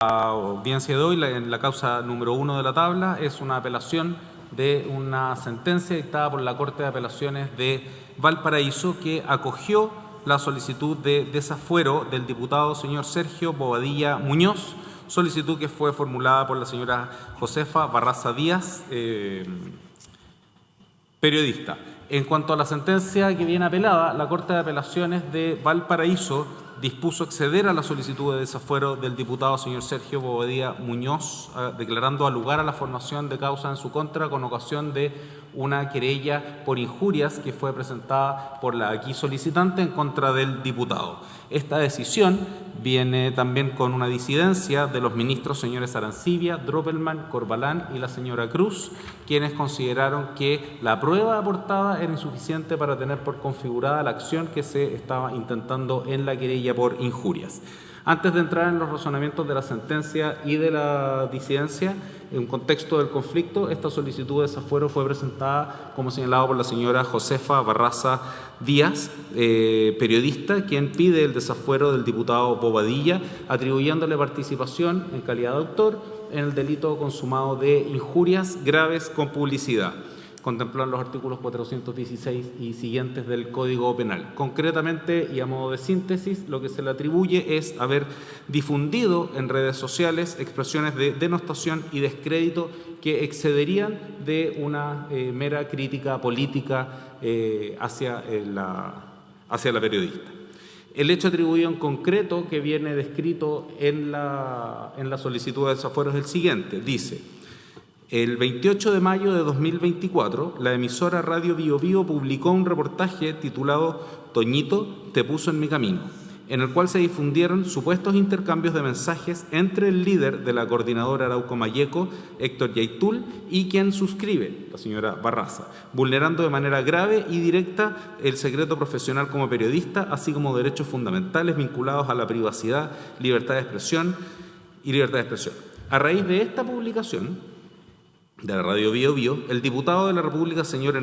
audiencia de hoy, en la causa número 1 de la tabla, es una apelación de una sentencia dictada por la Corte de Apelaciones de Valparaíso, que acogió la solicitud de desafuero del diputado señor Sergio Bobadilla Muñoz, solicitud que fue formulada por la señora Josefa Barraza Díaz, periodista. En cuanto a la sentencia que viene apelada, la Corte de Apelaciones de Valparaíso dispuso acceder a la solicitud de desafuero del diputado señor Sergio Bobadilla Muñoz, declarando lugar a la formación de causa en su contra con ocasión de una querella por injurias que fue presentada por la aquí solicitante en contra del diputado. Esta decisión viene también con una disidencia de los ministros señores Arancibia, Droppelman, Corbalán y la señora Cruz, quienes consideraron que la prueba aportada era insuficiente para tener por configurada la acción que se estaba intentando en la querella por injurias. Antes de entrar en los razonamientos de la sentencia y de la disidencia, en un contexto del conflicto, esta solicitud de desafuero fue presentada, como señalado por la señora Josefa Barraza Díaz, periodista, quien pide el desafuero del diputado Bobadilla, atribuyéndole participación en calidad de autor en el delito consumado de injurias graves con publicidad, contemplado en los artículos 416 y siguientes del Código Penal. Concretamente, y a modo de síntesis, lo que se le atribuye es haber difundido en redes sociales expresiones de denostación y descrédito que excederían de una mera crítica política hacia la periodista. El hecho atribuido en concreto que viene descrito en la solicitud de desafuero es el siguiente. Dice: el 28 de mayo de 2024, la emisora Radio Bío Bío publicó un reportaje titulado «Toñito, te puso en mi camino», en el cual se difundieron supuestos intercambios de mensajes entre el líder de la coordinadora Arauco Mayeco, Héctor Yaitul, y quien suscribe, la señora Barraza, vulnerando de manera grave y directa el secreto profesional como periodista, así como derechos fundamentales vinculados a la privacidad, libertad de expresión y libertad de expresión. A raíz de esta publicación de la Radio Bío Bío, el diputado de la República, señor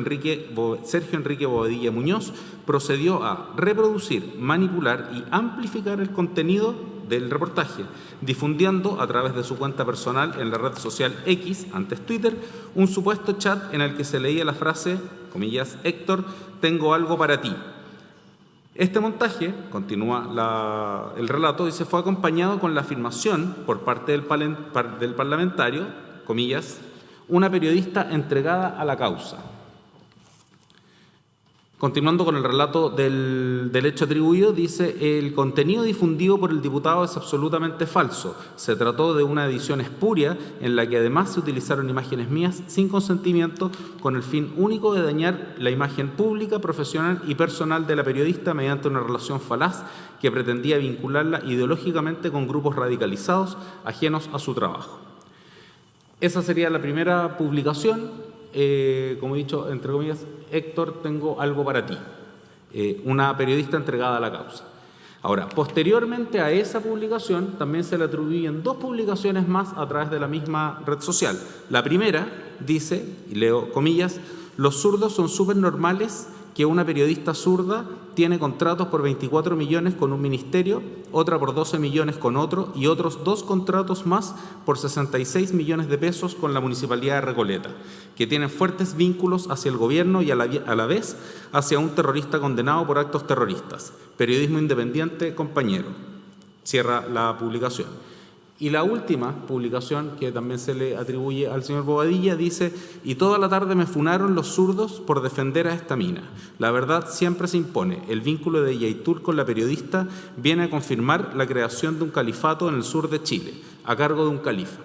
Sergio Enrique Bobadilla Muñoz, procedió a reproducir, manipular y amplificar el contenido del reportaje, difundiendo a través de su cuenta personal en la red social X, antes Twitter, un supuesto chat en el que se leía la frase, comillas, «Héctor, tengo algo para ti». Este montaje, continúa el relato, y se fue acompañado con la afirmación por parte del parlamentario, comillas, «una periodista entregada a la causa». Continuando con el relato del hecho atribuido, dice: «El contenido difundido por el diputado es absolutamente falso. Se trató de una edición espuria en la que además se utilizaron imágenes mías sin consentimiento con el fin único de dañar la imagen pública, profesional y personal de la periodista mediante una relación falaz que pretendía vincularla ideológicamente con grupos radicalizados ajenos a su trabajo». Esa sería la primera publicación, como he dicho, entre comillas, «Héctor, tengo algo para ti», una periodista entregada a la causa. Ahora, posteriormente a esa publicación, también se le atribuyen dos publicaciones más a través de la misma red social. La primera dice, y leo comillas: «Los zurdos son súper normales que una periodista zurda tiene contratos por 24 millones con un ministerio, otra por 12 millones con otro y otros 2 contratos más por 66 millones de pesos con la Municipalidad de Recoleta, que tienen fuertes vínculos hacia el gobierno y a la vez hacia un terrorista condenado por actos terroristas. Periodismo independiente, compañero». Cierra la publicación. Y la última publicación, que también se le atribuye al señor Bobadilla, dice: «Y toda la tarde me funaron los zurdos por defender a esta mina. La verdad siempre se impone. El vínculo de Yaitul con la periodista viene a confirmar la creación de un califato en el sur de Chile, a cargo de un califa».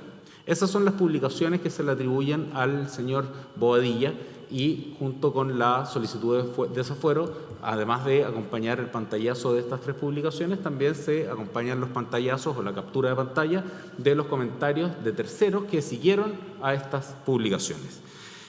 Esas son las publicaciones que se le atribuyen al señor Bobadilla, y junto con la solicitud de desafuero, además de acompañar el pantallazo de estas 3 publicaciones, también se acompañan los pantallazos o la captura de pantalla de los comentarios de terceros que siguieron a estas publicaciones.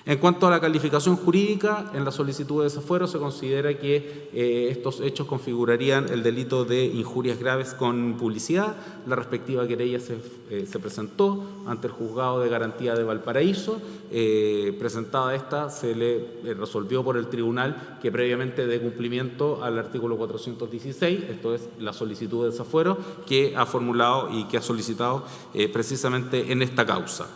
En cuanto a la calificación jurídica, en la solicitud de desafuero se considera que estos hechos configurarían el delito de injurias graves con publicidad. La respectiva querella se presentó ante el Juzgado de Garantía de Valparaíso. Presentada esta, se le resolvió por el tribunal que previamente dé cumplimiento al artículo 416, esto es la solicitud de desafuero que ha formulado y que ha solicitado precisamente en esta causa.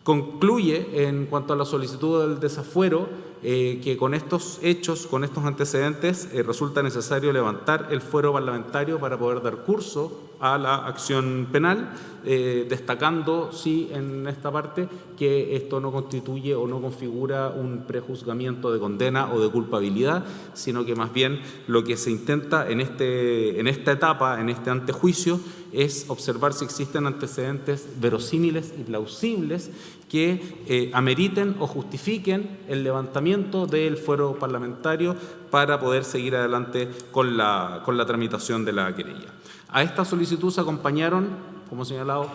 Concluye en cuanto a la solicitud del desafuero que con estos hechos, con estos antecedentes, resulta necesario levantar el fuero parlamentario para poder dar curso a la acción penal, destacando, sí, en esta parte, que esto no constituye o no configura un prejuzgamiento de condena o de culpabilidad, sino que más bien lo que se intenta en esta etapa, en este antejuicio, es observar si existen antecedentes verosímiles y plausibles que ameriten o justifiquen el levantamiento del fuero parlamentario para poder seguir adelante con la tramitación de la querella. A esta solicitud se acompañaron, como señalado,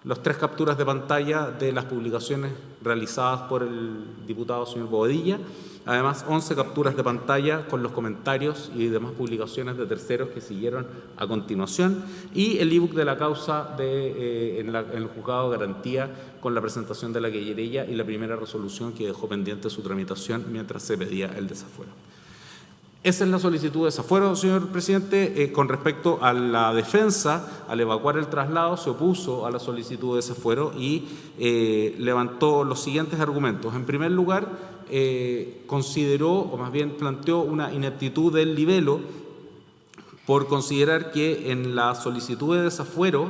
las 3 capturas de pantalla de las publicaciones realizadas por el diputado señor Bobadilla, además 11 capturas de pantalla con los comentarios y demás publicaciones de terceros que siguieron a continuación, y el ebook de la causa en el Juzgado de Garantía con la presentación de la querella y la primera resolución que dejó pendiente su tramitación mientras se pedía el desafuero. Esa es la solicitud de desafuero, señor presidente. Con respecto a la defensa, al evacuar el traslado, se opuso a la solicitud de desafuero y levantó los siguientes argumentos. En primer lugar, consideró, o más bien planteó, una ineptitud del libelo por considerar que en la solicitud de desafuero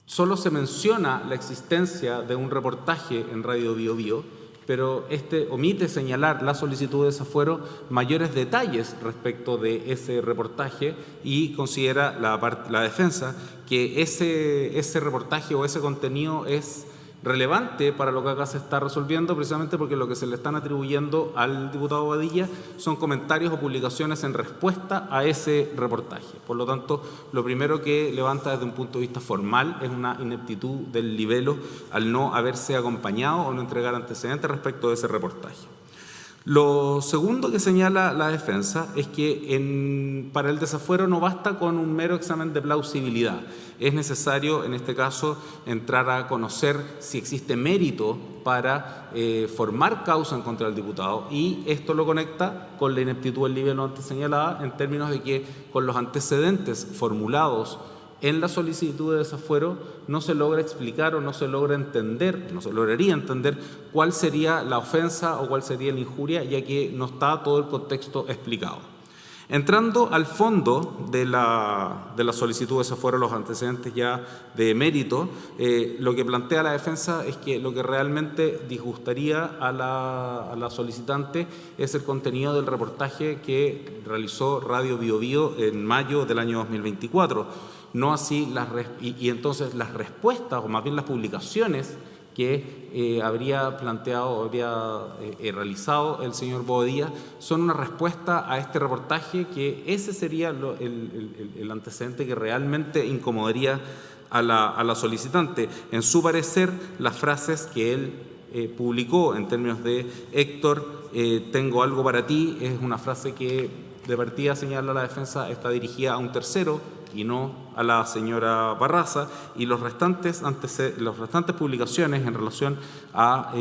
solo se menciona la existencia de un reportaje en Radio Bío Bío, pero omite señalar la solicitud de desafuero mayores detalles respecto de ese reportaje, y considera la defensa que ese reportaje o ese contenido es relevante para lo que acá se está resolviendo, precisamente porque lo que se le están atribuyendo al diputado Bobadilla son comentarios o publicaciones en respuesta a ese reportaje. Por lo tanto, lo primero que levanta desde un punto de vista formal es una ineptitud del libelo al no haberse acompañado o no entregar antecedentes respecto de ese reportaje. Lo segundo que señala la defensa es que para el desafuero no basta con un mero examen de plausibilidad. Es necesario, en este caso, entrar a conocer si existe mérito para formar causa en contra del diputado, y esto lo conecta con la ineptitud del libelo antes señalada, en términos de que con los antecedentes formulados en la solicitud de desafuero no se logra explicar o no se lograría entender cuál sería la ofensa o cuál sería la injuria, ya que no está todo el contexto explicado. Entrando al fondo de la solicitud de desafuero, los antecedentes ya de mérito, lo que plantea la defensa es que lo que realmente disgustaría a la solicitante es el contenido del reportaje que realizó Radio Bío Bío en mayo del año 2024. No así entonces las respuestas, o más bien las publicaciones que habría planteado o habría realizado el señor Bobadilla, son una respuesta a este reportaje, que ese sería el antecedente que realmente incomodaría a la solicitante. En su parecer, las frases que él publicó en términos de Héctor, tengo algo para ti, es una frase que de partida, señala la defensa, está dirigida a un tercero y no a la señora Barraza, y las restantes publicaciones en relación a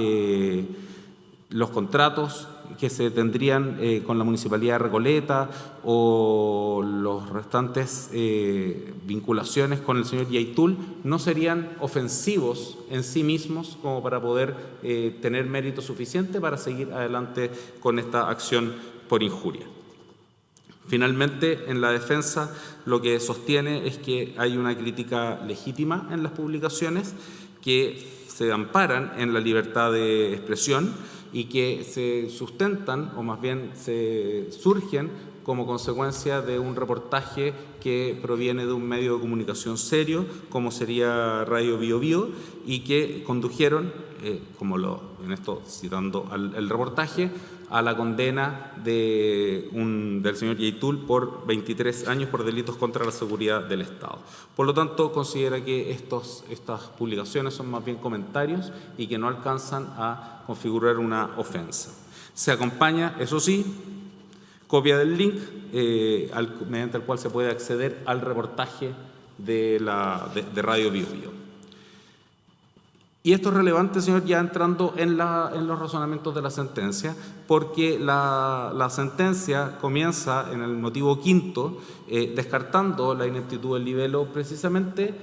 los contratos que se tendrían con la Municipalidad de Recoleta o los restantes vinculaciones con el señor Yaitul no serían ofensivos en sí mismos como para poder tener mérito suficiente para seguir adelante con esta acción por injuria. Finalmente, en la defensa lo que sostiene es que hay una crítica legítima en las publicaciones que se amparan en la libertad de expresión y que se sustentan, o más bien se surgen como consecuencia de un reportaje que proviene de un medio de comunicación serio, como sería Radio Bío Bío, y que condujeron, en esto citando el reportaje, a la condena del señor Yaitul por 23 años por delitos contra la seguridad del Estado. Por lo tanto, considera que estas publicaciones son más bien comentarios y que no alcanzan a configurar una ofensa. Se acompaña, eso sí, copia del link mediante el cual se puede acceder al reportaje de Radio Bio Bio. Y esto es relevante, señor, ya entrando en los razonamientos de la sentencia, porque la sentencia comienza en el motivo quinto, descartando la ineptitud del libelo, precisamente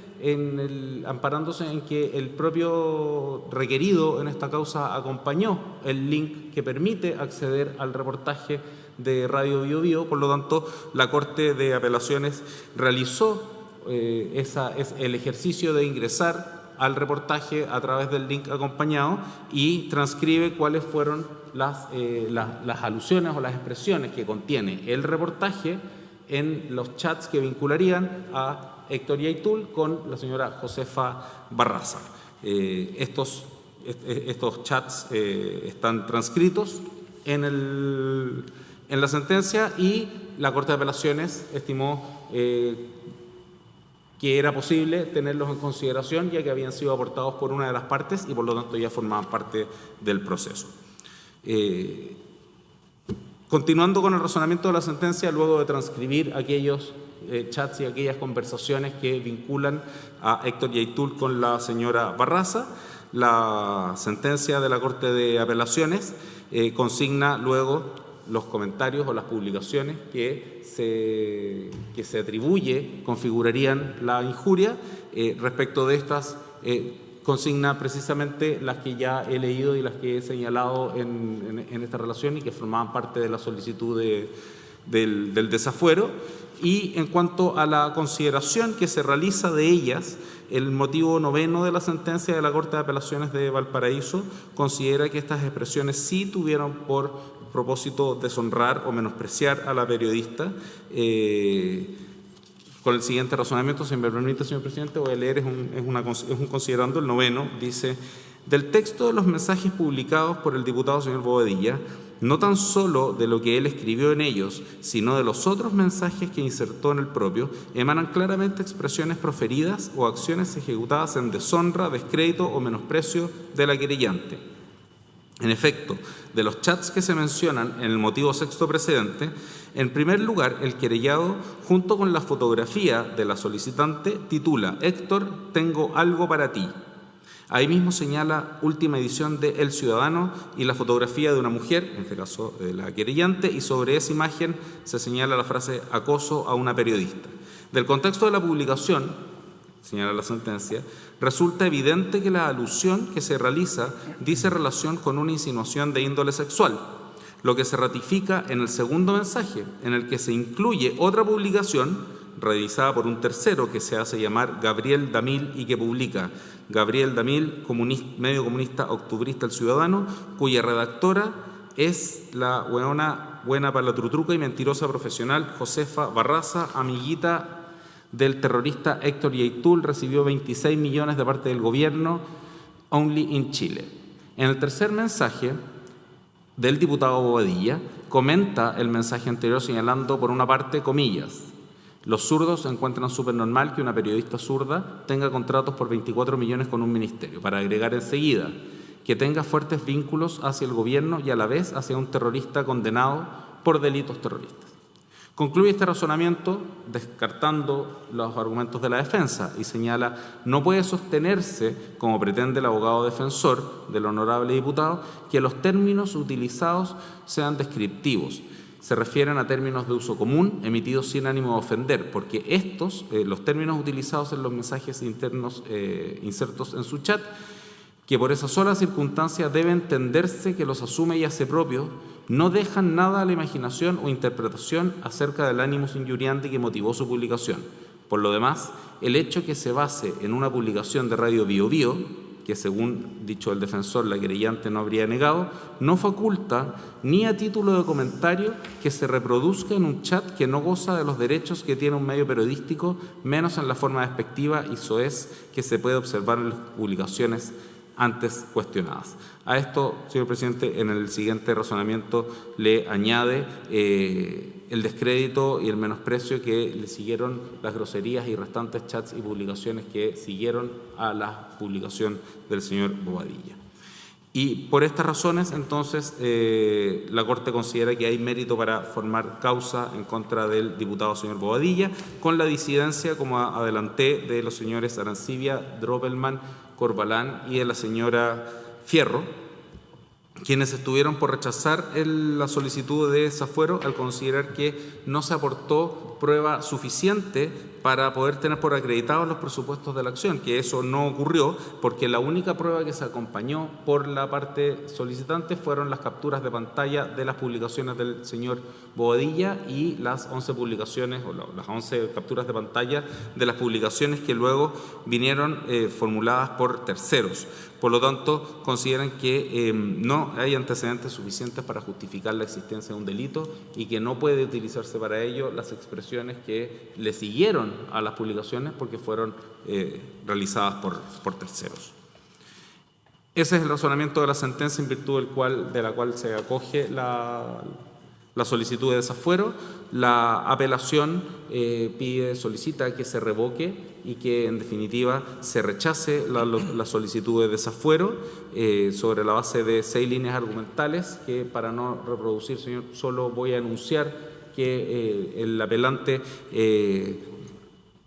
amparándose en que el propio requerido en esta causa acompañó el link que permite acceder al reportaje de Radio Bio Bio. Por lo tanto, la Corte de Apelaciones realizó el ejercicio de ingresar al reportaje a través del link acompañado y transcribe cuáles fueron las alusiones o las expresiones que contiene el reportaje en los chats que vincularían a Héctor Yaitul con la señora Josefa Barraza. Estos chats están transcritos en la sentencia y la Corte de Apelaciones estimó que era posible tenerlos en consideración ya que habían sido aportados por una de las partes y por lo tanto ya formaban parte del proceso. Continuando con el razonamiento de la sentencia, luego de transcribir aquellos chats y aquellas conversaciones que vinculan a Héctor Yaitul con la señora Barraza, la sentencia de la Corte de Apelaciones consigna luego los comentarios o las publicaciones que se atribuye configurarían la injuria. Respecto de estas, consigna precisamente las que ya he leído y las que he señalado en esta relación y que formaban parte de la solicitud del desafuero. Y en cuanto a la consideración que se realiza de ellas, el motivo noveno de la sentencia de la Corte de Apelaciones de Valparaíso considera que estas expresiones sí tuvieron por propósito deshonrar o menospreciar a la periodista. Con el siguiente razonamiento, si me permite, señor presidente, voy a leer, es un considerando, el noveno, dice: del texto de los mensajes publicados por el diputado señor Bobadilla, no tan solo de lo que él escribió en ellos, sino de los otros mensajes que insertó en el propio, emanan claramente expresiones proferidas o acciones ejecutadas en deshonra, descrédito o menosprecio de la querellante. En efecto, de los chats que se mencionan en el motivo sexto precedente, en primer lugar, el querellado, junto con la fotografía de la solicitante, titula: Héctor, tengo algo para ti. Ahí mismo señala última edición de El Ciudadano y la fotografía de una mujer, en este caso de la querellante, y sobre esa imagen se señala la frase acoso a una periodista. Del contexto de la publicación, señala la sentencia, resulta evidente que la alusión que se realiza dice relación con una insinuación de índole sexual, lo que se ratifica en el segundo mensaje, en el que se incluye otra publicación realizada por un tercero que se hace llamar Gabriel Damil y que publica: Gabriel Damil, medio comunista octubrista El Ciudadano, cuya redactora es la buena para la trutruca y mentirosa profesional Josefa Barraza, amiguita del terrorista Héctor Yaitul, recibió 26 millones de parte del gobierno, only in Chile. En el tercer mensaje del diputado Bobadilla, comenta el mensaje anterior señalando, por una parte, comillas: los zurdos encuentran súper normal que una periodista zurda tenga contratos por 24 millones con un ministerio, para agregar enseguida que tenga fuertes vínculos hacia el gobierno y a la vez hacia un terrorista condenado por delitos terroristas. Concluye este razonamiento descartando los argumentos de la defensa y señala: no puede sostenerse, como pretende el abogado defensor del honorable diputado, que los términos utilizados sean descriptivos. Se refieren a términos de uso común emitidos sin ánimo de ofender, porque los términos utilizados en los mensajes internos insertos en su chat, que por esa sola circunstancia debe entenderse que los asume y hace propios, no dejan nada a la imaginación o interpretación acerca del ánimos injuriante que motivó su publicación. Por lo demás, el hecho que se base en una publicación de Radio Bio Bio, que según dicho el defensor la querellante no habría negado, no faculta ni a título de comentario que se reproduzca en un chat que no goza de los derechos que tiene un medio periodístico, menos en la forma despectiva y soez que se puede observar en las publicaciones antes cuestionadas. A esto, señor presidente, en el siguiente razonamiento le añade el descrédito y el menosprecio que le siguieron las groserías y restantes chats y publicaciones que siguieron a la publicación del señor Bobadilla. Y por estas razones, entonces, la Corte considera que hay mérito para formar causa en contra del diputado señor Bobadilla, con la disidencia, como adelanté, de los señores Arancibia, Droppelman, Corbalán y de la señora Fierro, quienes estuvieron por rechazar la solicitud de desafuero al considerar que no se aportó prueba suficiente para poder tener por acreditados los presupuestos de la acción, que eso no ocurrió porque la única prueba que se acompañó por la parte solicitante fueron las capturas de pantalla de las publicaciones del señor Bobadilla y las 11 publicaciones o las 11 capturas de pantalla de las publicaciones que luego vinieron formuladas por terceros. Por lo tanto, consideran que no hay antecedentes suficientes para justificar la existencia de un delito y que no puede utilizarse para ello las expresiones que le siguieron a las publicaciones porque fueron realizadas por terceros. Ese es el razonamiento de la sentencia en virtud de la cual se acoge la solicitud de desafuero. La apelación solicita que se revoque y que en definitiva se rechace la solicitud de desafuero sobre la base de 6 líneas argumentales que, para no reproducir, señor, solo voy a anunciar que el apelante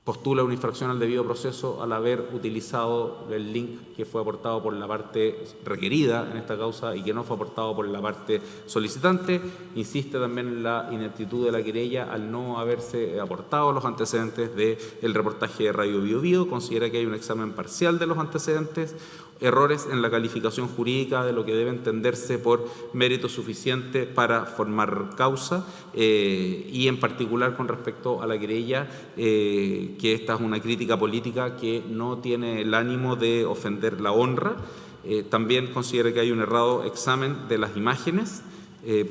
postula una infracción al debido proceso al haber utilizado el link que fue aportado por la parte requerida en esta causa y que no fue aportado por la parte solicitante. Insiste también en la ineptitud de la querella al no haberse aportado los antecedentes del reportaje de Radio Bio Bio. Considera que hay un examen parcial de los antecedentes, errores en la calificación jurídica de lo que debe entenderse por mérito suficiente para formar causa y en particular con respecto a la querella, que esta es una crítica política que no tiene el ánimo de ofender la honra. También considera que hay un errado examen de las imágenes,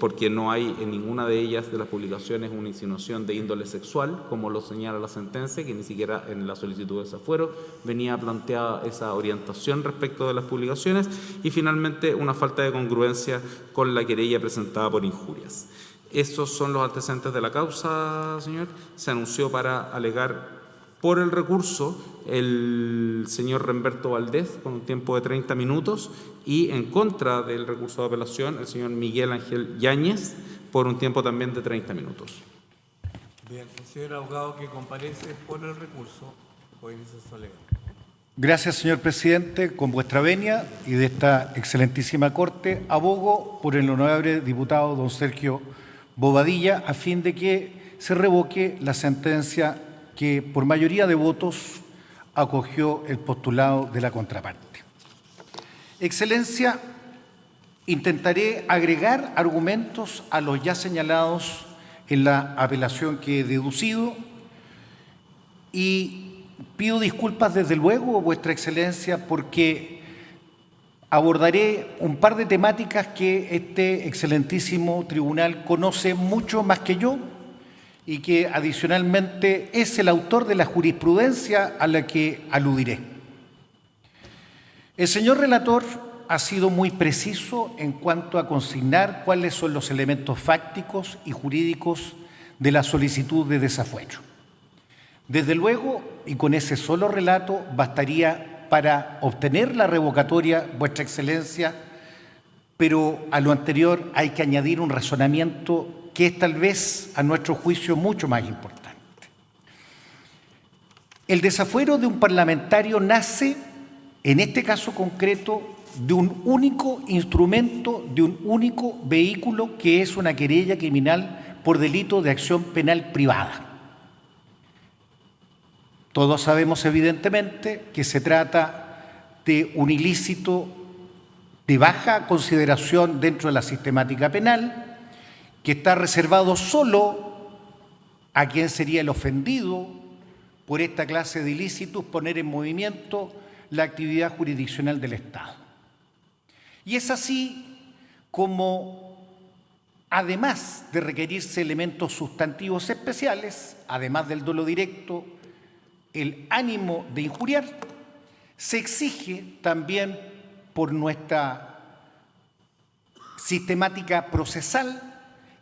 porque no hay en ninguna de ellas de las publicaciones una insinuación de índole sexual, como lo señala la sentencia, que ni siquiera en la solicitud de desafuero venía planteada esa orientación respecto de las publicaciones, y finalmente una falta de congruencia con la querella presentada por injurias. Esos son los antecedentes de la causa, señor. Se anunció para alegar por el recurso el señor Remberto Valdés con un tiempo de 30 minutos y en contra del recurso de apelación el señor Miguel Ángel Yáñez por un tiempo también de 30 minutos. Bien, el señor abogado que comparece por el recurso, puede iniciar su alegato. Gracias, señor presidente. Con vuestra venia y de esta excelentísima Corte, abogo por el honorable diputado don Sergio Bobadilla a fin de que se revoque la sentencia que por mayoría de votos acogió el postulado de la contraparte. Excelencia, intentaré agregar argumentos a los ya señalados en la apelación que he deducido y pido disculpas desde luego, Vuestra Excelencia, porque abordaré un par de temáticas que este excelentísimo tribunal conoce mucho más que yo y que adicionalmente es el autor de la jurisprudencia a la que aludiré. El señor relator ha sido muy preciso en cuanto a consignar cuáles son los elementos fácticos y jurídicos de la solicitud de desafuero. Desde luego, y con ese solo relato, bastaría para obtener la revocatoria, Vuestra Excelencia, pero a lo anterior hay que añadir un razonamiento que es tal vez, a nuestro juicio, mucho más importante. El desafuero de un parlamentario nace, en este caso concreto, de un único instrumento, de un único vehículo, que es una querella criminal por delito de acción penal privada. Todos sabemos, evidentemente, que se trata de un ilícito de baja consideración dentro de la sistemática penal, que está reservado solo a quien sería el ofendido por esta clase de ilícitos poner en movimiento la actividad jurisdiccional del Estado. Y es así como, además de requerirse elementos sustantivos especiales, además del dolo directo, el ánimo de injuriar, se exige también por nuestra sistemática procesal,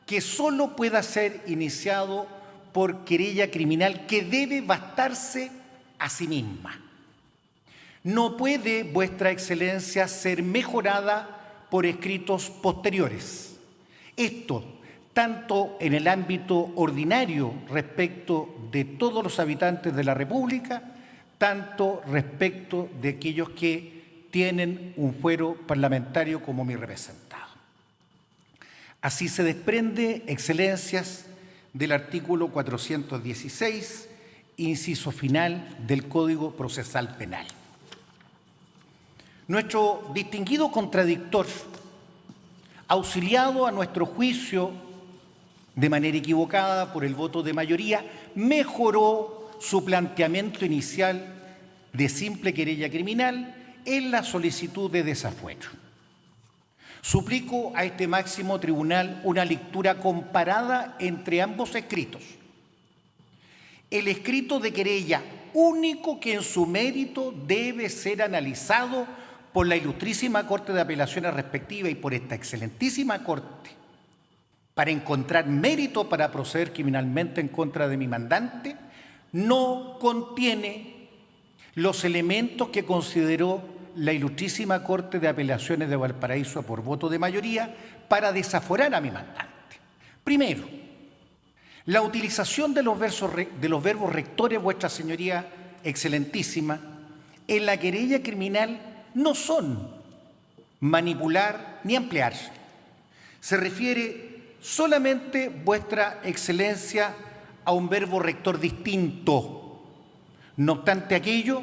que solo pueda ser iniciado por querella criminal que debe bastarse a sí misma. No puede, Vuestra Excelencia, ser mejorada por escritos posteriores. Esto, tanto en el ámbito ordinario respecto de todos los habitantes de la República, tanto respecto de aquellos que tienen un fuero parlamentario como mi representado. Así se desprende, Excelencias, del artículo 416, inciso final del Código Procesal Penal. Nuestro distinguido contradictor, auxiliado a nuestro juicio de manera equivocada por el voto de mayoría, mejoró su planteamiento inicial de simple querella criminal en la solicitud de desafuero. Suplico a este máximo tribunal una lectura comparada entre ambos escritos. El escrito de querella, único que en su mérito debe ser analizado por la ilustrísima Corte de Apelaciones respectiva y por esta excelentísima Corte, para encontrar mérito para proceder criminalmente en contra de mi mandante, no contiene los elementos que consideró la ilustrísima Corte de Apelaciones de Valparaíso por voto de mayoría para desaforar a mi mandante. Primero, la utilización de los verbos rectores, Vuestra Señoría Excelentísima, en la querella criminal no son manipular ni ampliar. Se refiere solamente, Vuestra Excelencia, a un verbo rector distinto. No obstante aquello,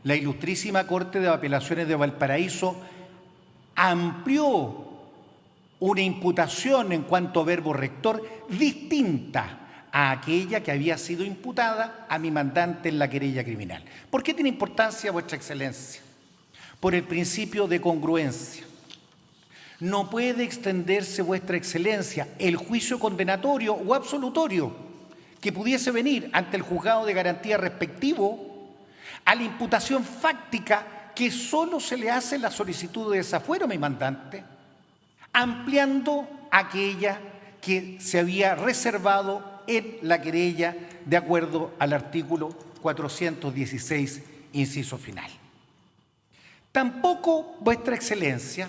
la ilustrísima Corte de Apelaciones de Valparaíso amplió una imputación en cuanto a verbo rector distinta a aquella que había sido imputada a mi mandante en la querella criminal. ¿Por qué tiene importancia, Vuestra Excelencia? Por el principio de congruencia. No puede extenderse, Vuestra Excelencia, el juicio condenatorio o absolutorio que pudiese venir ante el juzgado de garantía respectivo a la imputación fáctica que solo se le hace en la solicitud de desafuero a mi mandante, ampliando aquella que se había reservado en la querella de acuerdo al artículo 416, inciso final. Tampoco, Vuestra Excelencia,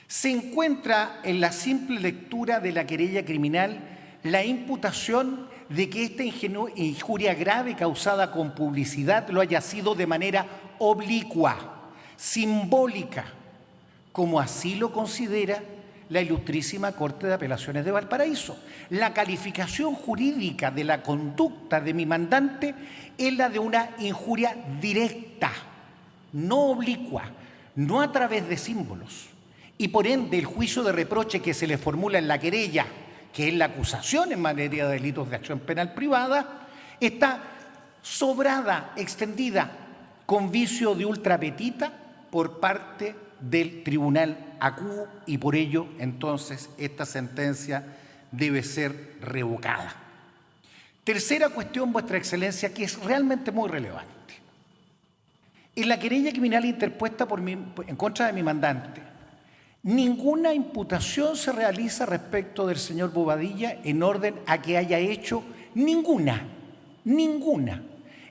se encuentra en la simple lectura de la querella criminal la imputación de que esta injuria grave causada con publicidad lo haya sido de manera oblicua, simbólica, como así lo considera la ilustrísima Corte de Apelaciones de Valparaíso. La calificación jurídica de la conducta de mi mandante es la de una injuria directa, no oblicua, no a través de símbolos. Y por ende el juicio de reproche que se le formula en la querella, que es la acusación en materia de delitos de acción penal privada, está sobrada, extendida, con vicio de ultrapetita por parte del tribunal acuo y por ello, entonces, esta sentencia debe ser revocada. Tercera cuestión, Vuestra Excelencia, que es realmente muy relevante. En la querella criminal interpuesta en contra de mi mandante, ninguna imputación se realiza respecto del señor Bobadilla en orden a que haya hecho ninguna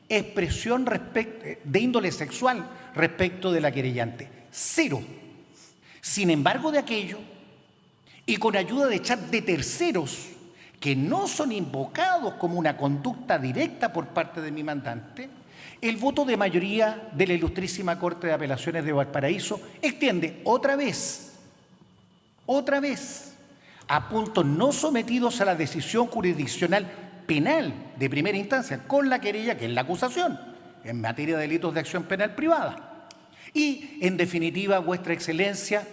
expresión de índole sexual respecto de la querellante. Cero. Sin embargo, de aquello, y con ayuda de chat de terceros que no son invocados como una conducta directa por parte de mi mandante, el voto de mayoría de la ilustrísima Corte de Apelaciones de Valparaíso extiende otra vez, a puntos no sometidos a la decisión jurisdiccional penal de primera instancia con la querella, que es la acusación, en materia de delitos de acción penal privada. Y, en definitiva, Vuestra Excelencia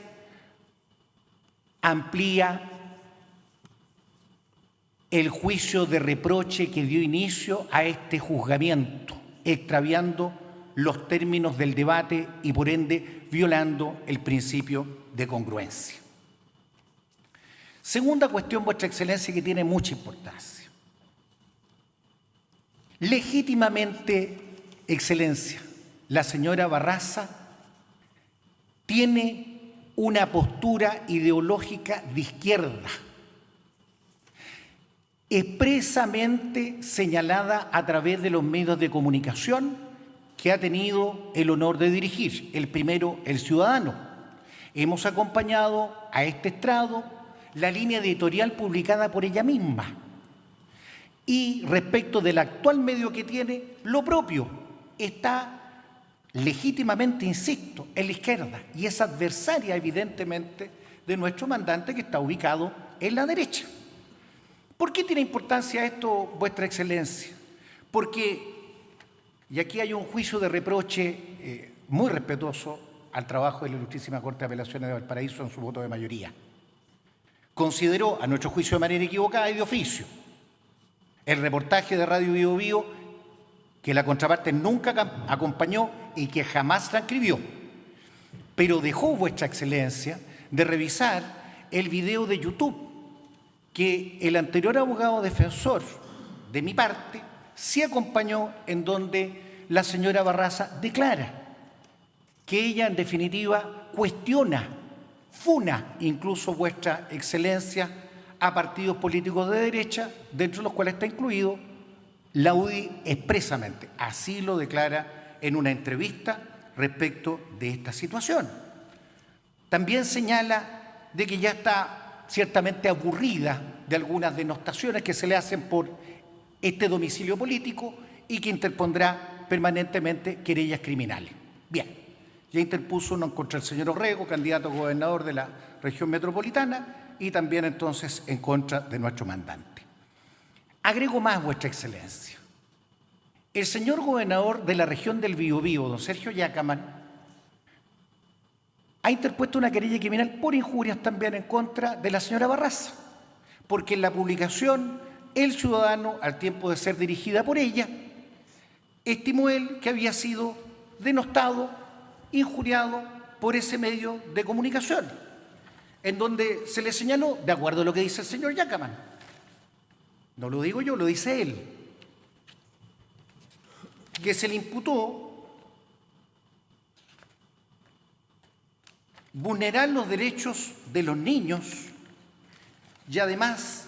amplía el juicio de reproche que dio inicio a este juzgamiento, extraviando los términos del debate y, por ende, violando el principio de congruencia. Segunda cuestión, Vuestra Excelencia, que tiene mucha importancia. Legítimamente, Excelencia, la señora Barraza tiene una postura ideológica de izquierda, expresamente señalada a través de los medios de comunicación que ha tenido el honor de dirigir. El primero, El Ciudadano. Hemos acompañado a este estrado la línea editorial publicada por ella misma. Y respecto del actual medio que tiene, lo propio, está legítimamente, insisto, en la izquierda y es adversaria evidentemente de nuestro mandante que está ubicado en la derecha. ¿Por qué tiene importancia esto, Vuestra Excelencia? Porque, y aquí hay un juicio de reproche muy respetuoso al trabajo de la Ilustrísima Corte de Apelaciones de Valparaíso en su voto de mayoría. Consideró, a nuestro juicio de manera equivocada y de oficio, el reportaje de Radio Bío Bío que la contraparte nunca acompañó y que jamás transcribió. Pero dejó, Vuestra Excelencia, de revisar el video de YouTube que el anterior abogado defensor de mi parte sí acompañó, en donde la señora Barraza declara que ella en definitiva cuestiona, funa incluso, Vuestra Excelencia, a partidos políticos de derecha, dentro de los cuales está incluido la UDI expresamente. Así lo declara en una entrevista respecto de esta situación. También señala de que ya está ciertamente aburrida de algunas denostaciones que se le hacen por este domicilio político y que interpondrá permanentemente querellas criminales. Bien, ya interpuso uno contra el señor Orrego, candidato a gobernador de la región metropolitana, y también entonces en contra de nuestro mandante. Agrego más, Vuestra Excelencia. El señor gobernador de la región del Biobío, don Sergio Yacaman, ha interpuesto una querella criminal por injurias también en contra de la señora Barraza, porque en la publicación El Ciudadano, al tiempo de ser dirigida por ella, estimó él que había sido denostado, injuriado por ese medio de comunicación, en donde se le señaló, de acuerdo a lo que dice el señor Yacaman, no lo digo yo, lo dice él, que se le imputó vulnerar los derechos de los niños y además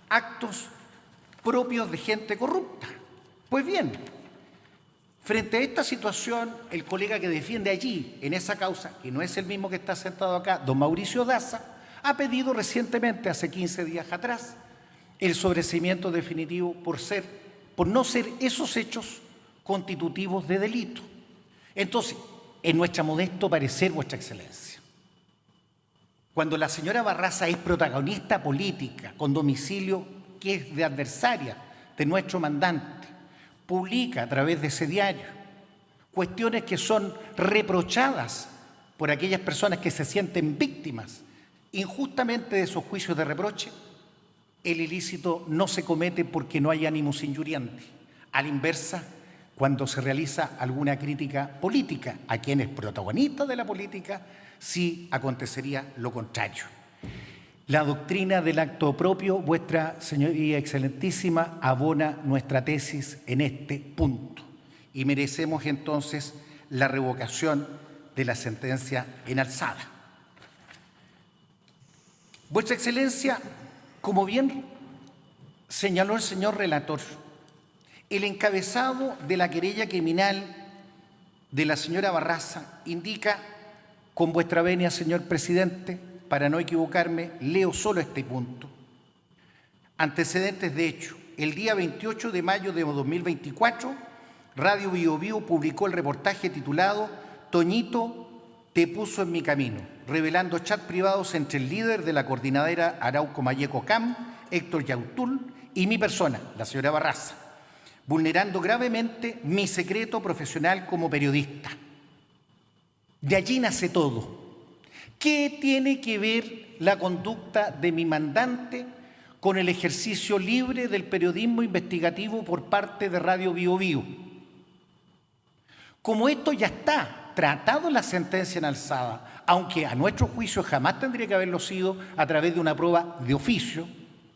actos propios de gente corrupta. Pues bien, frente a esta situación, el colega que defiende allí, en esa causa, que no es el mismo que está sentado acá, don Mauricio Daza, ha pedido recientemente, hace 15 días atrás, el sobreseimiento definitivo por no ser esos hechos constitutivos de delito. Entonces, en nuestro modesto parecer, Vuestra Excelencia, cuando la señora Barraza es protagonista política con domicilio que es de adversaria de nuestro mandante, publica a través de ese diario cuestiones que son reprochadas por aquellas personas que se sienten víctimas injustamente de esos juicios de reproche, el ilícito no se comete porque no hay ánimos injuriantes. A la inversa, cuando se realiza alguna crítica política a quien es protagonista de la política, sí acontecería lo contrario. La doctrina del acto propio, Vuestra Señoría Excelentísima, abona nuestra tesis en este punto y merecemos entonces la revocación de la sentencia en alzada. Vuestra Excelencia, como bien señaló el señor relator, el encabezado de la querella criminal de la señora Barraza indica, con vuestra venia, señor presidente, para no equivocarme, leo solo este punto. Antecedentes de hecho. El día 28 de mayo de 2024, Radio Bío Bío publicó el reportaje titulado «Toñito te puso en mi camino», revelando chats privados entre el líder de la coordinadora Arauco Mayeco CAM, Héctor Yautul, y mi persona, la señora Barraza, vulnerando gravemente mi secreto profesional como periodista. De allí nace todo. ¿Qué tiene que ver la conducta de mi mandante con el ejercicio libre del periodismo investigativo por parte de Radio Bío Bío? Como esto ya está tratado en la sentencia en alzada, aunque a nuestro juicio jamás tendría que haberlo sido a través de una prueba de oficio,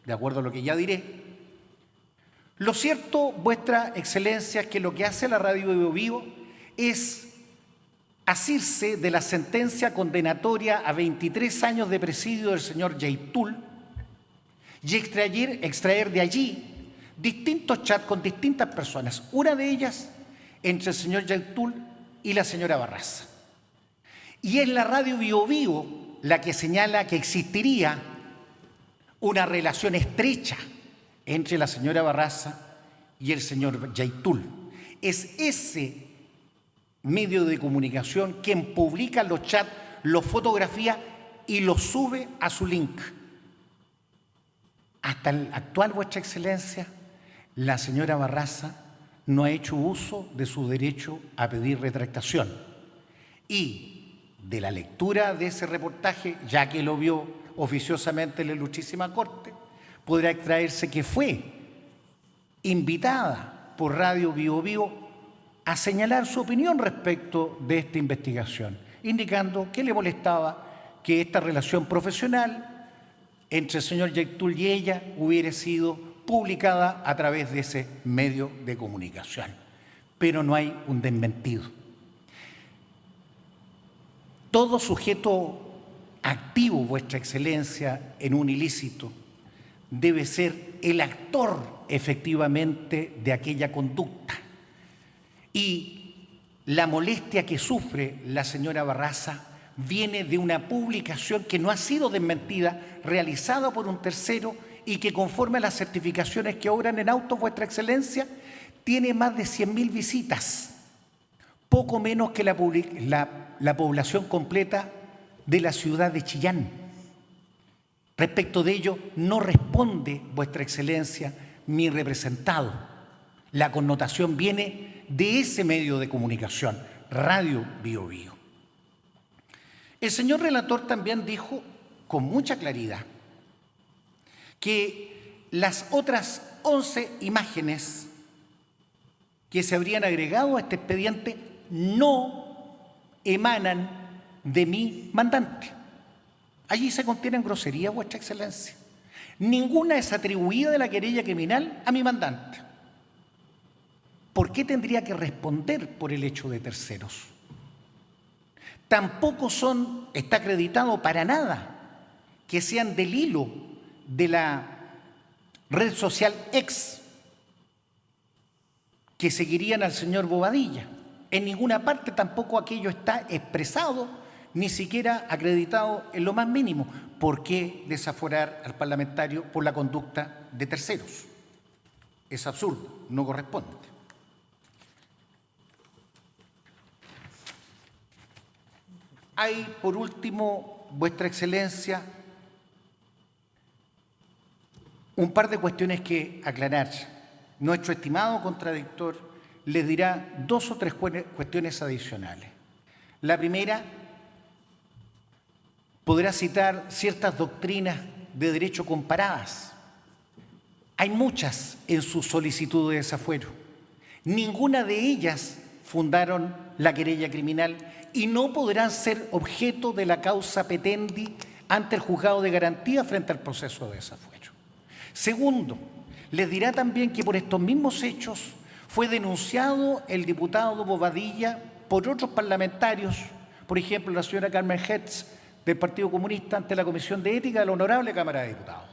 de acuerdo a lo que ya diré, lo cierto, Vuestra Excelencia, es que lo que hace la Radio Bío Bío es asirse de la sentencia condenatoria a 23 años de presidio del señor Yaitul y extraer de allí distintos chats con distintas personas, una de ellas entre el señor Yaitul y la señora Barraza. Y es la radio Bio Bio la que señala que existiría una relación estrecha entre la señora Barraza y el señor Yaitul. Es ese medio de comunicación quien publica los chats, los fotografía y los sube a su link. Hasta el actual, Vuestra Excelencia, la señora Barraza no ha hecho uso de su derecho a pedir retractación. Y de la lectura de ese reportaje, ya que lo vio oficiosamente en la Ilustrísima Corte, podrá extraerse que fue invitada por Radio Bio Bio a señalar su opinión respecto de esta investigación, indicando que le molestaba que esta relación profesional entre el señor Yaitul y ella hubiera sido publicada a través de ese medio de comunicación. Pero no hay un desmentido. Todo sujeto activo, Vuestra Excelencia, en un ilícito, debe ser el actor efectivamente de aquella conducta. Y la molestia que sufre la señora Barraza viene de una publicación que no ha sido desmentida, realizada por un tercero y que, conforme a las certificaciones que obran en autos, Vuestra Excelencia, tiene más de 100.000 visitas, poco menos que la población completa de la ciudad de Chillán. Respecto de ello, no responde, Vuestra Excelencia, mi representado. La connotación viene de ese medio de comunicación, Radio Bio Bio. El señor relator también dijo con mucha claridad que las otras 11 imágenes que se habrían agregado a este expediente no emanan de mi mandante. Allí se contienen groserías, Vuestra Excelencia. Ninguna es atribuida de la querella criminal a mi mandante. ¿Por qué tendría que responder por el hecho de terceros? Tampoco está acreditado para nada que sean del hilo de la red social X que seguirían al señor Bobadilla. En ninguna parte tampoco aquello está expresado, ni siquiera acreditado en lo más mínimo. ¿Por qué desaforar al parlamentario por la conducta de terceros? Es absurdo, no corresponde. Hay, por último, Vuestra Excelencia, un par de cuestiones que aclarar. Nuestro estimado contradictor les dirá 2 o 3 cuestiones adicionales. La primera, podrá citar ciertas doctrinas de derecho comparadas. Hay muchas en su solicitud de desafuero. Ninguna de ellas fundaron la querella criminal y no podrán ser objeto de la causa petendi ante el juzgado de garantía frente al proceso de desafuero. Segundo, les dirá también que por estos mismos hechos fue denunciado el diputado Bobadilla por otros parlamentarios, por ejemplo, la señora Carmen Hertz del Partido Comunista ante la Comisión de Ética de la Honorable Cámara de Diputados,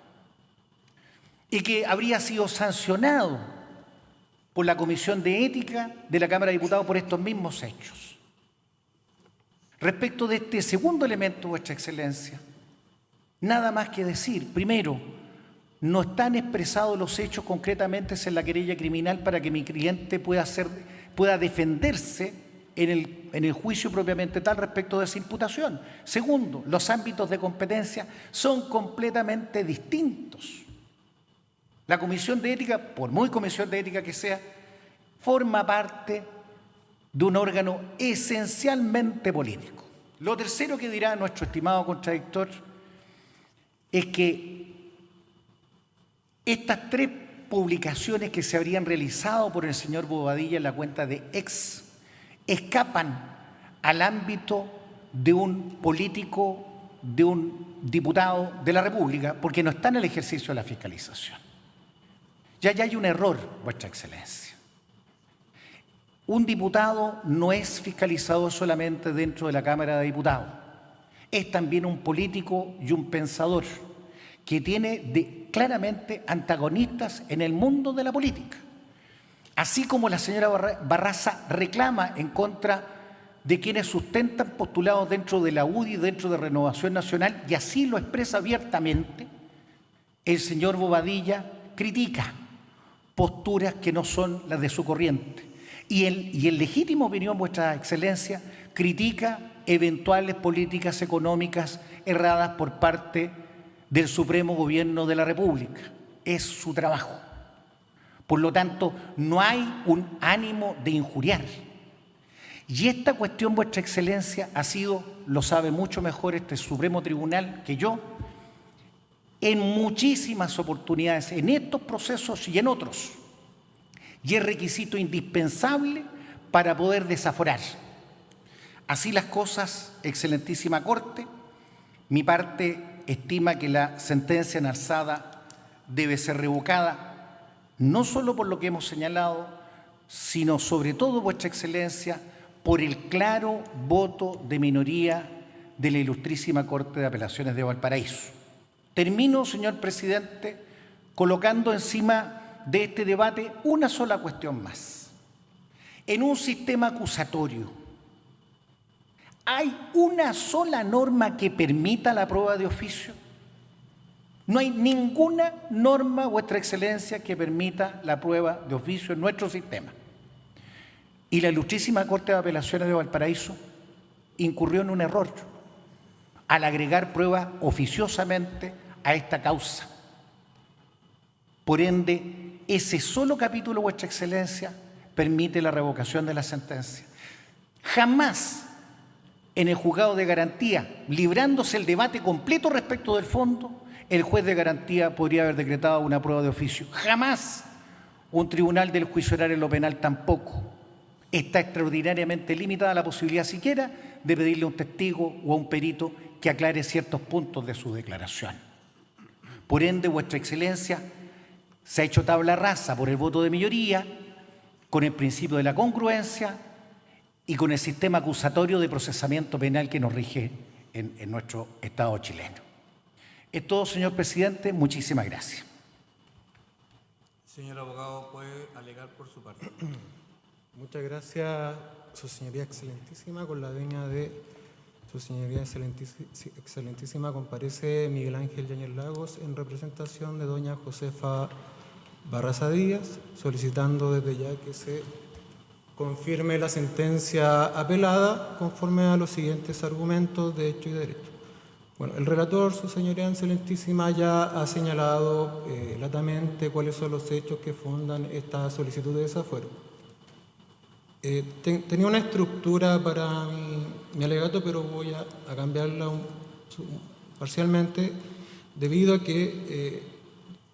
y que habría sido sancionado por la Comisión de Ética de la Cámara de Diputados por estos mismos hechos. Respecto de este segundo elemento, Vuestra Excelencia, nada más que decir. Primero, no están expresados los hechos concretamente en la querella criminal para que mi cliente pueda defenderse en el juicio propiamente tal respecto de esa imputación. Segundo, los ámbitos de competencia son completamente distintos. La Comisión de Ética, por muy Comisión de Ética que sea, forma parte de un órgano esencialmente político. Lo tercero que dirá nuestro estimado contradictor es que estas 3 publicaciones que se habrían realizado por el señor Bobadilla en la cuenta de X escapan al ámbito de un político, de un diputado de la República, porque no está en el ejercicio de la fiscalización. Ya hay un error, Vuestra Excelencia. un diputado no es fiscalizador solamente dentro de la Cámara de Diputados, es también un político y un pensador que tiene claramente antagonistas en el mundo de la política. Así como la señora Barraza reclama en contra de quienes sustentan postulados dentro de la UDI, dentro de Renovación Nacional, y así lo expresa abiertamente, el señor Bobadilla critica posturas que no son las de su corriente. Y en legítima opinión, Vuestra Excelencia, critica eventuales políticas económicas erradas por parte del Supremo Gobierno de la República. Es su trabajo. Por lo tanto, no hay un ánimo de injuriar. Y esta cuestión, Vuestra Excelencia, ha sido, lo sabe mucho mejor este Supremo Tribunal que yo, en muchísimas oportunidades, en estos procesos y en otros. Y es requisito indispensable para poder desaforar. Así las cosas, Excelentísima Corte, mi parte estima que la sentencia en alzada debe ser revocada, no solo por lo que hemos señalado, sino sobre todo, Vuestra Excelencia, por el claro voto de minoría de la Ilustrísima Corte de Apelaciones de Valparaíso. Termino, señor presidente, colocando encima de este debate una sola cuestión más. En un sistema acusatorio, ¿hay una sola norma que permita la prueba de oficio? No hay ninguna norma, Vuestra Excelencia, que permita la prueba de oficio en nuestro sistema. Y la Ilustrísima Corte de Apelaciones de Valparaíso incurrió en un error al agregar prueba oficiosamente a esta causa. Por ende, ese solo capítulo, Vuestra Excelencia, permite la revocación de la sentencia. Jamás en el juzgado de garantía, librándose el debate completo respecto del fondo, el juez de garantía podría haber decretado una prueba de oficio. Jamás un tribunal del juicio oral en lo penal tampoco. Está extraordinariamente limitada la posibilidad siquiera de pedirle a un testigo o a un perito que aclare ciertos puntos de su declaración. Por ende, Vuestra Excelencia, se ha hecho tabla rasa por el voto de mayoría, con el principio de la congruencia y con el sistema acusatorio de procesamiento penal que nos rige en nuestro Estado chileno. Es todo, señor presidente. Muchísimas gracias. Señor abogado, puede alegar por su parte. Muchas gracias, Su Señoría Excelentísima. Con la venia de Su Señoría Excelentísima comparece Miguel Ángel Yáñez Lagos en representación de doña Josefa Barraza Díaz, solicitando desde ya que se confirme la sentencia apelada conforme a los siguientes argumentos de hecho y derecho. Bueno, el relator, Su Señoría Excelentísima, ya ha señalado latamente cuáles son los hechos que fundan esta solicitud de desafuero. Tenía una estructura para mi alegato, pero voy a cambiarla parcialmente, debido a que,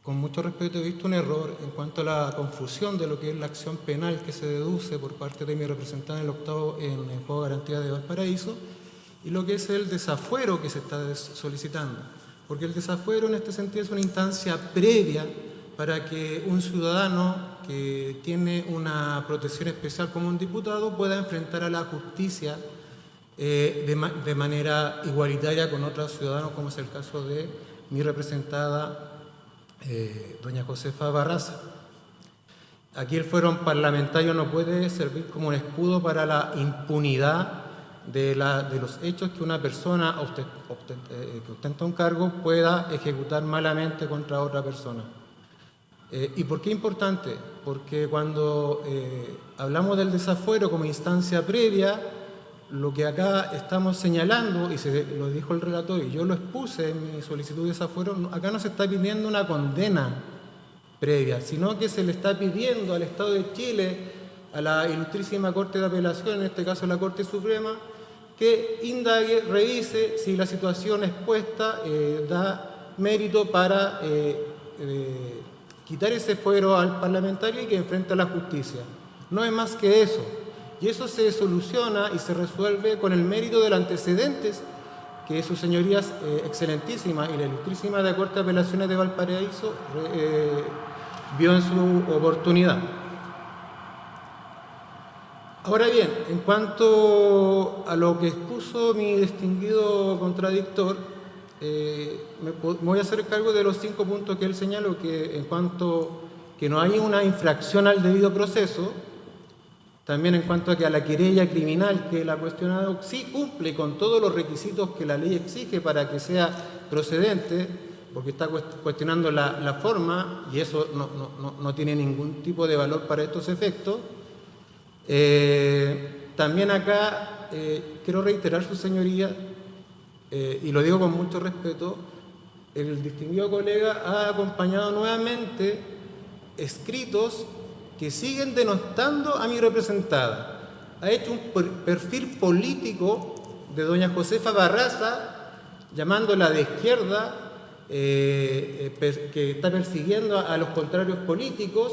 con mucho respeto, he visto un error en cuanto a la confusión de lo que es la acción penal que se deduce por parte de mi representante en el octavo en el juego de garantía de Valparaíso y lo que es el desafuero que se está solicitando. Porque el desafuero en este sentido es una instancia previa para que un ciudadano que tiene una protección especial como un diputado pueda enfrentar a la justicia de manera igualitaria con otros ciudadanos, como es el caso de mi representada doña Josefa Barraza. Aquí el fuero parlamentario no puede servir como un escudo para la impunidad de los hechos que una persona que ostenta un cargo pueda ejecutar malamente contra otra persona. ¿Y por qué importante? Porque cuando hablamos del desafuero como instancia previa, lo que acá estamos señalando, y lo dijo el relator y yo lo expuse en mi solicitud de desafuero, acá no se está pidiendo una condena previa, sino que se le está pidiendo al Estado de Chile, a la Ilustrísima Corte de Apelación, en este caso la Corte Suprema, que indague, revise si la situación expuesta da mérito para quitar ese fuero al parlamentario y que enfrente a la justicia. No es más que eso. Y eso se soluciona y se resuelve con el mérito de los antecedentes que Sus Señorías Excelentísima y la Ilustrísima de la Corte de Apelaciones de Valparaíso vio en su oportunidad. Ahora bien, en cuanto a lo que expuso mi distinguido contradictor, me voy a hacer cargo de los 5 puntos que él señaló, que en cuanto que no hay una infracción al debido proceso, también en cuanto a que a la querella criminal que él ha cuestionado sí cumple con todos los requisitos que la ley exige para que sea procedente, porque está cuestionando la forma y eso no tiene ningún tipo de valor para estos efectos. También acá quiero reiterar, su señoría, y lo digo con mucho respeto, el distinguido colega ha acompañado nuevamente escritos que siguen denostando a mi representada. Ha hecho un perfil político de doña Josefa Barraza, llamándola de izquierda, que está persiguiendo a los contrarios políticos,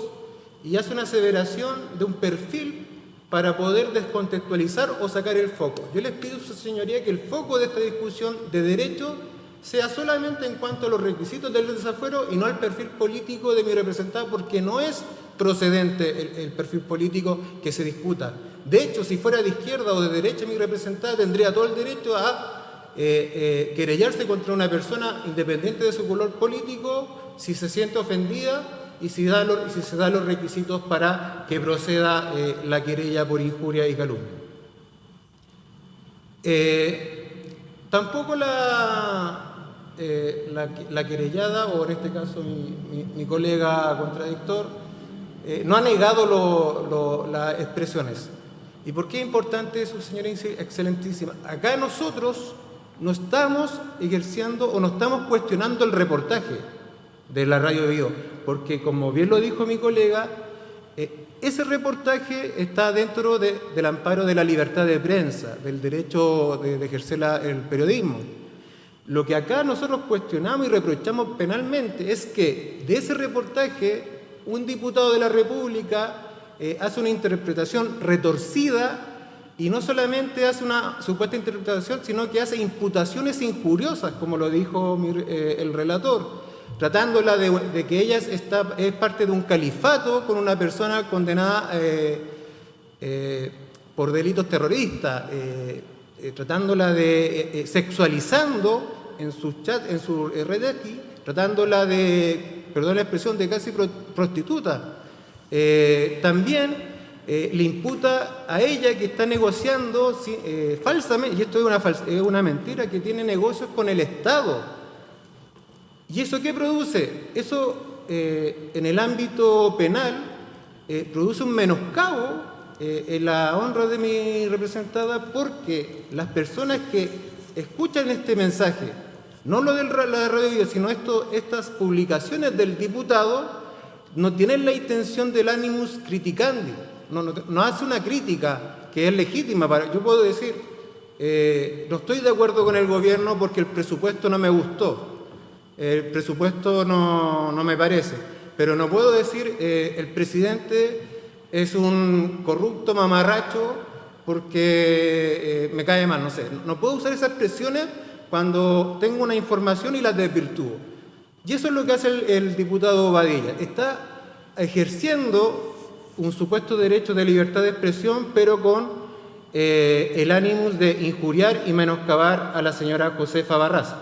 y hace una aseveración de un perfil para poder descontextualizar o sacar el foco. Yo les pido, su señoría, que el foco de esta discusión de derecho sea solamente en cuanto a los requisitos del desafuero y no al perfil político de mi representada, porque no es procedente el perfil político que se discuta. De hecho, si fuera de izquierda o de derecha mi representada, tendría todo el derecho a querellarse contra una persona independiente de su color político si se siente ofendida y si se dan los requisitos para que proceda la querella por injuria y calumnia. Tampoco la querellada, o en este caso mi colega contradictor, no ha negado las expresiones. ¿Y por qué es importante eso, señora excelentísima? Acá nosotros no estamos ejerciendo o no estamos cuestionando el reportaje de la radio Biobío, porque como bien lo dijo mi colega, ese reportaje está dentro del amparo de la libertad de prensa, del derecho de ejercer el periodismo. Lo que acá nosotros cuestionamos y reprochamos penalmente es que de ese reportaje un diputado de la República hace una interpretación retorcida, y no solamente hace una supuesta interpretación, sino que hace imputaciones injuriosas, como lo dijo el relator, tratándola de que ella es parte de un califato con una persona condenada por delitos terroristas, tratándola de sexualizando en sus chats, en su red aquí, tratándola de, perdón la expresión, de casi prostituta. También le imputa a ella que está negociando falsamente, y esto es una mentira, que tiene negocios con el Estado. ¿Y eso qué produce? Eso en el ámbito penal produce un menoscabo en la honra de mi representada, porque las personas que escuchan este mensaje, no lo de la radio Biobío, sino estas publicaciones del diputado, no tienen la intención del animus criticandi, no hace una crítica que es legítima. Yo puedo decir, no estoy de acuerdo con el gobierno porque el presupuesto no me gustó. El presupuesto no me parece, pero no puedo decir el presidente es un corrupto mamarracho porque me cae mal, no sé. No puedo usar esas expresiones cuando tengo una información y la desvirtúo. Y eso es lo que hace el diputado Badilla. Está ejerciendo un supuesto derecho de libertad de expresión, pero con el ánimo de injuriar y menoscabar a la señora Josefa Barraza.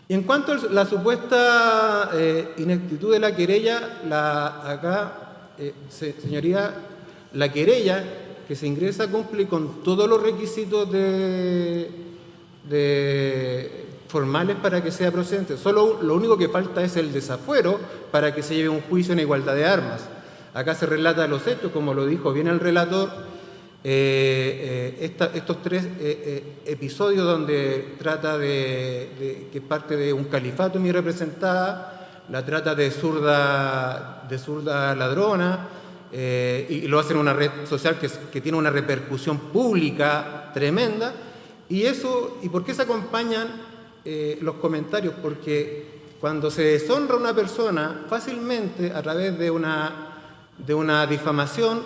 Y en cuanto a la supuesta ineptitud de la querella, señoría, la querella que se ingresa cumple con todos los requisitos formales para que sea procedente. Solo lo único que falta es el desafuero para que se lleve un juicio en igualdad de armas. Acá se relata los hechos, como lo dijo bien el relator, estos 3 episodios donde trata que parte de un califato mi representada, la trata de zurda ladrona, y lo hace en una red social que tiene una repercusión pública tremenda. ¿Y por qué se acompañan los comentarios? Porque cuando se deshonra a una persona fácilmente a través de una difamación,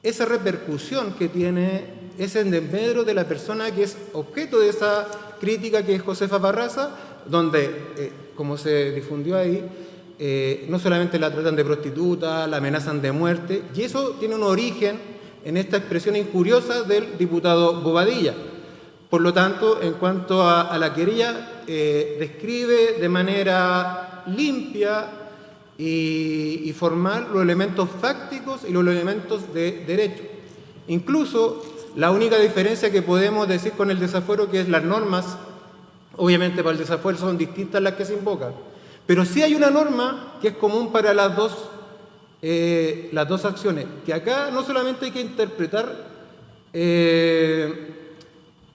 esa repercusión que tiene es en desmedro de la persona que es objeto de esa crítica, que es Josefa Barraza, donde, como se difundió ahí, no solamente la tratan de prostituta, la amenazan de muerte, y eso tiene un origen en esta expresión injuriosa del diputado Bobadilla. Por lo tanto, en cuanto a la querella, describe de manera limpia y formal los elementos fácticos y los elementos de derecho. Incluso la única diferencia que podemos decir con el desafuero, que es las normas, obviamente para el desafuero son distintas las que se invocan, pero sí hay una norma que es común para las dos acciones, que acá no solamente hay que interpretar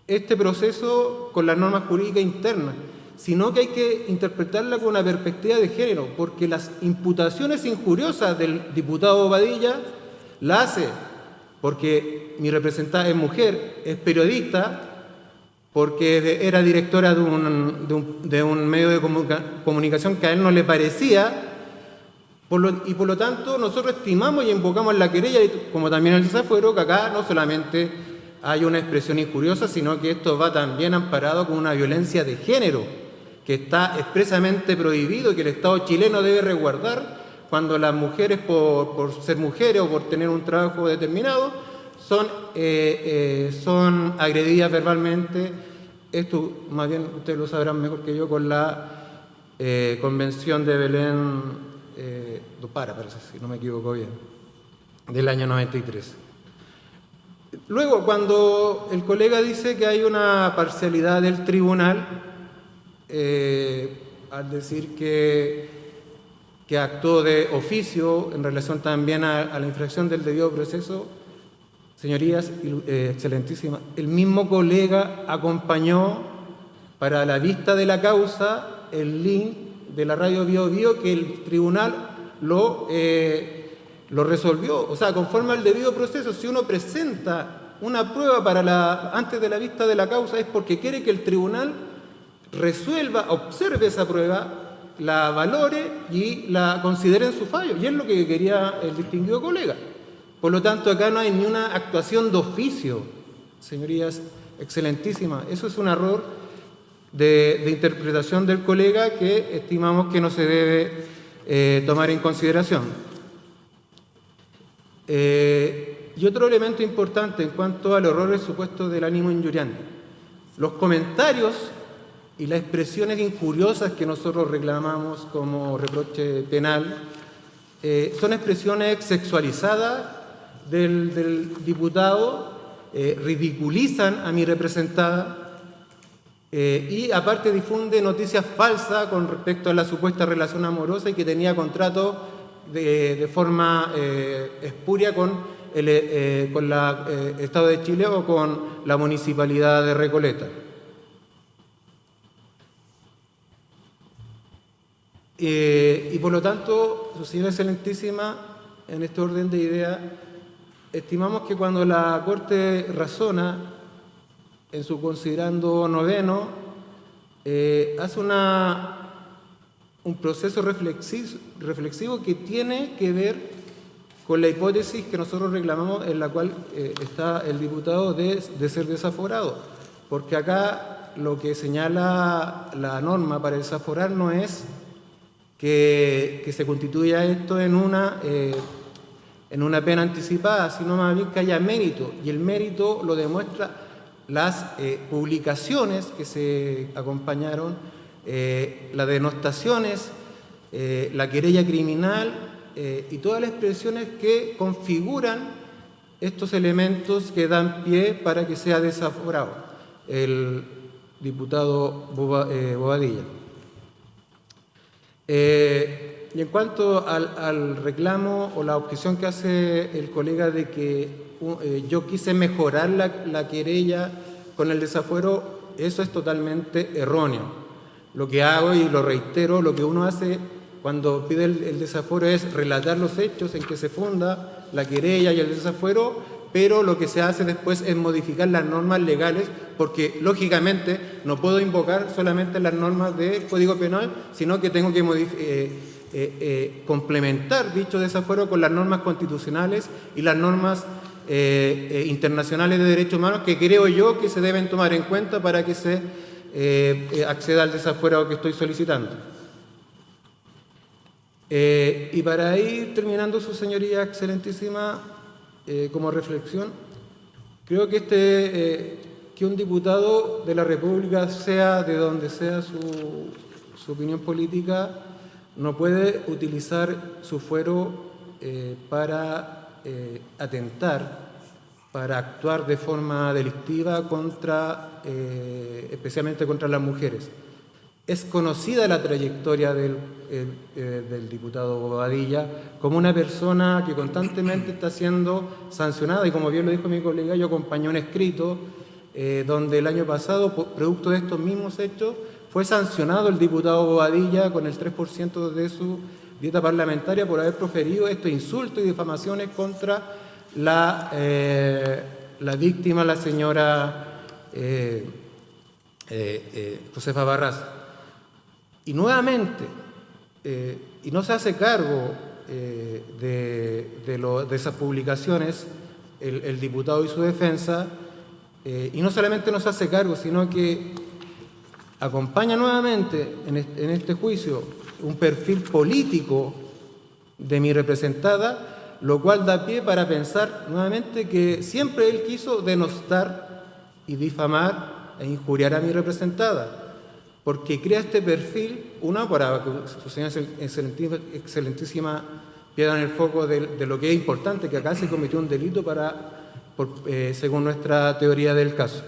este proceso con las normas jurídicas internas, sino que hay que interpretarla con una perspectiva de género, porque las imputaciones injuriosas del diputado Bobadilla la hace porque mi representada es mujer, es periodista, porque era directora de un medio de comunicación que a él no le parecía, y por lo tanto nosotros estimamos y invocamos la querella, como también el desafuero, que acá no solamente hay una expresión injuriosa, sino que esto va también amparado con una violencia de género, que está expresamente prohibido y que el Estado chileno debe resguardar cuando las mujeres, por ser mujeres o por tener un trabajo determinado, son agredidas verbalmente. Esto, más bien, ustedes lo sabrán mejor que yo, con la Convención de Belén do Pará, parece, si no me equivoco bien, del año 93. Luego, cuando el colega dice que hay una parcialidad del tribunal, al decir que actuó de oficio en relación también a la infracción del debido proceso, señorías, excelentísima, el mismo colega acompañó para la vista de la causa el link de la radio Bio Bio que el tribunal lo resolvió. O sea, conforme al debido proceso, si uno presenta una prueba antes de la vista de la causa, es porque quiere que el tribunal resuelva, observe esa prueba, la valore y la considere en su fallo. Y es lo que quería el distinguido colega. Por lo tanto, acá no hay ni una actuación de oficio, señorías excelentísimas. Eso es un error de interpretación del colega que estimamos que no se debe tomar en consideración. Y otro elemento importante en cuanto al error supuesto del ánimo injuriante. Los comentarios y las expresiones injuriosas que nosotros reclamamos como reproche penal son expresiones sexualizadas del diputado, ridiculizan a mi representada y aparte difunde noticias falsas con respecto a la supuesta relación amorosa y que tenía contrato de forma espuria con el Estado de Chile o con la Municipalidad de Recoleta. Y por lo tanto, su señora excelentísima, en este orden de ideas, estimamos que cuando la Corte razona en su considerando noveno, hace un proceso reflexivo que tiene que ver con la hipótesis que nosotros reclamamos, en la cual está el diputado de ser desaforado. Porque acá lo que señala la norma para desaforar no es que se constituya esto en una pena anticipada, sino más bien que haya mérito, y el mérito lo demuestra las publicaciones que se acompañaron, las denostaciones, la querella criminal y todas las expresiones que configuran estos elementos que dan pie para que sea desaforado el diputado Bobadilla. Y en cuanto al reclamo o la objeción que hace el colega de que yo quise mejorar la querella con el desafuero, eso es totalmente erróneo. Lo que hago, y lo reitero, lo que uno hace cuando pide el desafuero es relatar los hechos en que se funda la querella y el desafuero, pero lo que se hace después es modificar las normas legales, porque lógicamente no puedo invocar solamente las normas del Código Penal, sino que tengo que complementar dicho desafuero con las normas constitucionales y las normas internacionales de derechos humanos que creo yo que se deben tomar en cuenta para que se acceda al desafuero que estoy solicitando. Y para ir terminando, su señoría excelentísima, como reflexión, creo que que un diputado de la República, sea de donde sea su opinión política, no puede utilizar su fuero para atentar, para actuar de forma delictiva especialmente contra las mujeres. Es conocida la trayectoria del diputado Bobadilla como una persona que constantemente está siendo sancionada, y como bien lo dijo mi colega, yo acompañé un escrito donde el año pasado, producto de estos mismos hechos, fue sancionado el diputado Bobadilla con el 3% de su dieta parlamentaria por haber proferido estos insultos y difamaciones contra la víctima, la señora Josefa Barraza. Y nuevamente, y no se hace cargo de esas publicaciones el diputado y su defensa, y no solamente no se hace cargo, sino que acompaña nuevamente en este juicio un perfil político de mi representada, lo cual da pie para pensar nuevamente que siempre él quiso denostar y difamar e injuriar a mi representada, porque crea este perfil, para que su señora excelentísima pierda en el foco de lo que es importante, que acá se cometió un delito según nuestra teoría del caso.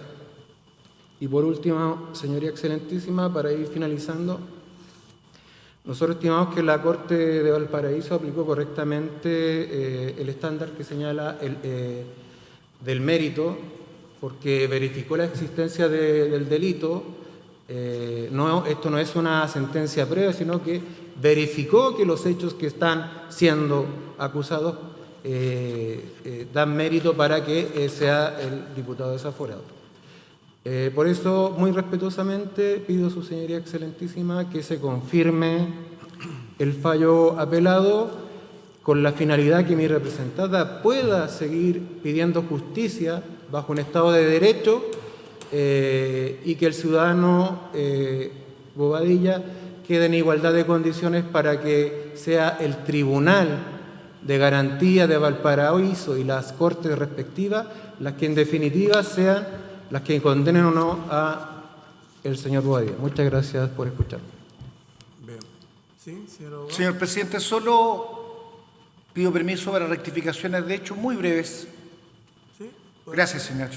Y por último, señoría excelentísima, para ir finalizando, nosotros estimamos que la Corte de Valparaíso aplicó correctamente el estándar que señala del mérito, porque verificó la existencia del delito. Esto no es una sentencia previa, sino que verificó que los hechos que están siendo acusados dan mérito para que sea el diputado desaforado. Por eso, muy respetuosamente, pido a su señoría excelentísima que se confirme el fallo apelado, con la finalidad que mi representada pueda seguir pidiendo justicia bajo un Estado de Derecho, y que el ciudadano Bobadilla quede en igualdad de condiciones para que sea el Tribunal de Garantía de Valparaíso y las Cortes respectivas las que en definitiva sean las que condenen o no a el señor Bobadilla. Muchas gracias por escucharme. Bien. Sí, señor abogado. Señor presidente, solo pido permiso para rectificaciones de hecho muy breves. Sí, Gracias, señor.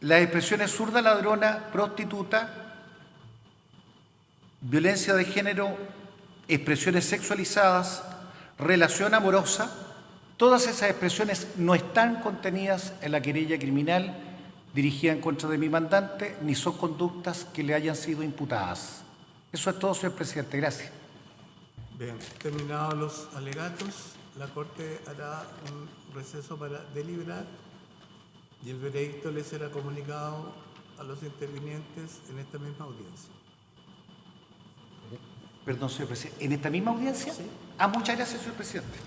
Las expresiones zurda, ladrona, prostituta, violencia de género, expresiones sexualizadas, relación amorosa, todas esas expresiones no están contenidas en la querella criminal dirigida en contra de mi mandante, ni son conductas que le hayan sido imputadas. Eso es todo, señor presidente. Gracias. bien. Terminados los alegatos, la Corte hará un receso para deliberar y el veredicto le será comunicado a los intervinientes en esta misma audiencia. Perdón, señor presidente. ¿En esta misma audiencia? Sí. Muchas gracias, señor presidente.